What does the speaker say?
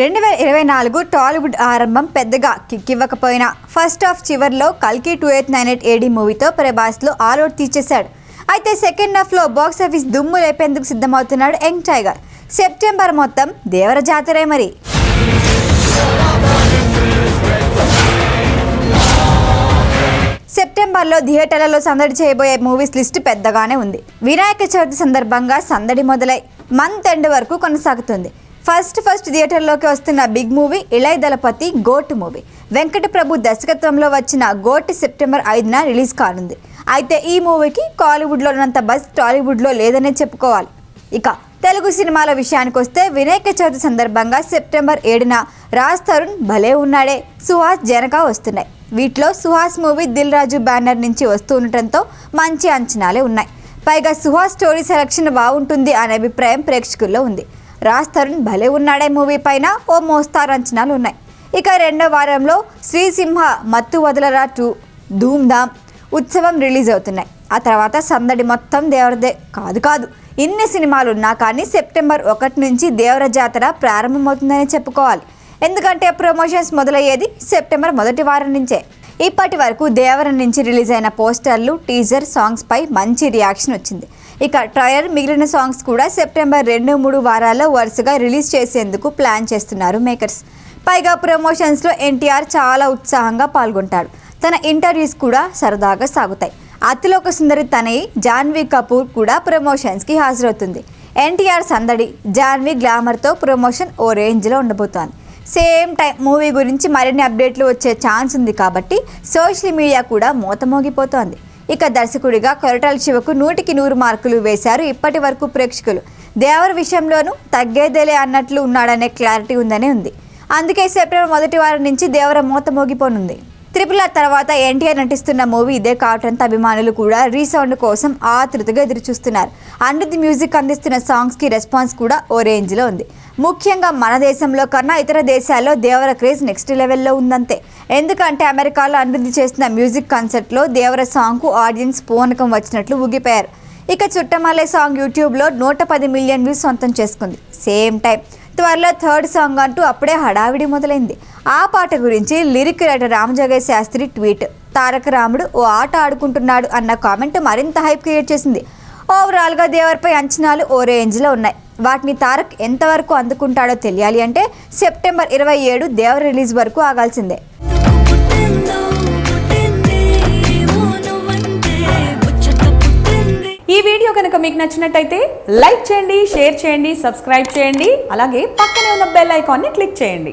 2024 టాలీవుడ్ ఆరంభం పెద్దగా కిక్కివ్వకపోయినా first half చివర్లో కల్కి 2898 ఏడీ మూవీతో ప్రభాస్లో ఆల్ అవుట్ తీర్చేశాడు. అయితే సెకండ్ హాఫ్లో బాక్స్ ఆఫీస్ దుమ్ము లేపేందుకు సిద్ధమవుతున్నాడు యంగ్ టైగర్. సెప్టెంబర్ మొత్తం దేవర జాతరే మరి. సెప్టెంబర్లో థియేటర్లలో సందడి చేయబోయే మూవీస్ లిస్ట్ పెద్దగానే ఉంది. వినాయక చవితి సందర్భంగా సందడి మొదలై మంత్ ఎండ్ వరకు కొనసాగుతుంది. ఫస్ట్ థియేటర్లోకి వస్తున్న బిగ్ మూవీ ఇళయ దళపతి గోట్ మూవీ. వెంకట ప్రభు దర్శకత్వంలో వచ్చిన గోట్ సెప్టెంబర్ 5న రిలీజ్ కానుంది. అయితే ఈ మూవీకి కాలీవుడ్లో ఉన్నంత బజ్ టాలీవుడ్లో లేదనే చెప్పుకోవాలి. ఇక తెలుగు సినిమాల విషయానికి వస్తే వినాయక చవితి సందర్భంగా సెప్టెంబర్ 7న రాజ్ తరుణ్ భలే ఉన్నాడే, సుహాస్ జనక వస్తున్నాయి. వీటిలో సుహాస్ మూవీ దిల్ రాజు బ్యానర్ నుంచి వస్తూ ఉండటంతో మంచి అంచనాలే ఉన్నాయి. పైగా సుహాస్ స్టోరీ సెలక్షన్ బాగుంటుంది అనే అభిప్రాయం ప్రేక్షకుల్లో ఉంది. రాజ్ తరుణ్ భలే ఉన్నాడే మూవీ పైన ఓ మోస్తారు అంచనాలు ఉన్నాయి. ఇక రెండో వారంలో శ్రీసింహ, మత్తు వదలరా 2, ధూమ్ధామ్, ఉత్సవం రిలీజ్ అవుతున్నాయి. ఆ తర్వాత సందడి మొత్తం దేవరదే. కాదు ఇన్ని సినిమాలు ఉన్నా కానీ సెప్టెంబర్ 1 నుంచి దేవర జాతర ప్రారంభమవుతుందని చెప్పుకోవాలి. ఎందుకంటే ప్రమోషన్స్ మొదలయ్యేది సెప్టెంబర్ మొదటి వారం నుంచే. ఇప్పటి వరకు దేవర నుంచి రిలీజ్ అయిన పోస్టర్లు, టీజర్ సాంగ్స్ పై మంచి రియాక్షన్ వచ్చింది. ఇక ట్రైలర్, మిగిలిన సాంగ్స్ కూడా సెప్టెంబర్ 2-3 వారాల్లో వరుసగా రిలీజ్ చేసేందుకు ప్లాన్ చేస్తున్నారు మేకర్స్. పైగా ప్రమోషన్స్లో ఎన్టీఆర్ చాలా ఉత్సాహంగా పాల్గొంటాడు. తన ఇంటర్వ్యూస్ కూడా సరదాగా సాగుతాయి. అతిలోక సుందరి తనయి జాన్వీ కపూర్ కూడా ప్రమోషన్స్కి హాజరవుతుంది. ఎన్టీఆర్ సందడి, జాన్వీ గ్లామర్తో ప్రమోషన్ ఓ రేంజ్లో ఉండబోతోంది. సేమ్ టైం మూవీ గురించి మరిన్ని అప్డేట్లు వచ్చే ఛాన్స్ ఉంది కాబట్టి సోషల్ మీడియా కూడా మోతమోగిపోతోంది. ఇక దర్శకుడిగా కొరటాల శివకు 100కి 100 మార్కులు వేశారు ఇప్పటి వరకు ప్రేక్షకులు. దేవర విషయంలోనూ తగ్గేదేలే అన్నట్లు ఉన్నాడనే క్లారిటీ ఉందనే ఉంది. అందుకే సెప్టెంబర్ మొదటి వారం నుంచి దేవర మోతమోగిపోనుంది. RRR తర్వాత ఎన్టీఆర్ నటిస్తున్న మూవీ ఇదే కావడంతో అభిమానులు కూడా రీసౌండ్ కోసం ఆతృతగా ఎదురుచూస్తున్నారు. అనిరుద్ధ్ మ్యూజిక్ అందిస్తున్న సాంగ్స్కి రెస్పాన్స్ కూడా ఓ రేంజ్లో ఉంది. ముఖ్యంగా మన దేశంలో కన్నా ఇతర దేశాల్లో దేవర క్రేజ్ నెక్స్ట్ లెవెల్లో ఉందంతే. ఎందుకంటే అమెరికాలో అనిరుద్ధ్ చేస్తున్న మ్యూజిక్ కాన్సర్ట్లో దేవర సాంగ్కు ఆడియన్స్ పూనకం వచ్చినట్లు ఊగిపోయారు. ఇక చుట్టమల్లే సాంగ్ యూట్యూబ్లో 110 మిలియన్ వ్యూస్ సొంతం చేసుకుంది. సేమ్ టైం త్వరలో థర్డ్ సాంగ్ అంటూ అప్పుడే హడావిడి మొదలైంది. ఆ పాట గురించి lyric writer Ramajogayya Sastry tweet. తారక రాముడు ఓ ఆట ఆడుకుంటున్నాడు అన్న కామెంట్ మరింత హైప్ క్రియేట్ చేసింది. ఓవరాల్గా దేవర్పై అంచనాలు ఓ రేంజ్లో ఉన్నాయి. వాటిని తారక్ ఎంతవరకు అందుకుంటాడో తెలియాలి అంటే సెప్టెంబర్ 27 దేవర్ రిలీజ్ వరకు ఆగాల్సిందే. ఈ వీడియో కనుక మీకు నచ్చినట్టయితే లైక్ చేయండి, షేర్ చేయండి, సబ్స్క్రైబ్ చేయండి. అలాగే పక్కనే ఉన్న బెల్ ఐకాన్ని క్లిక్ చేయండి.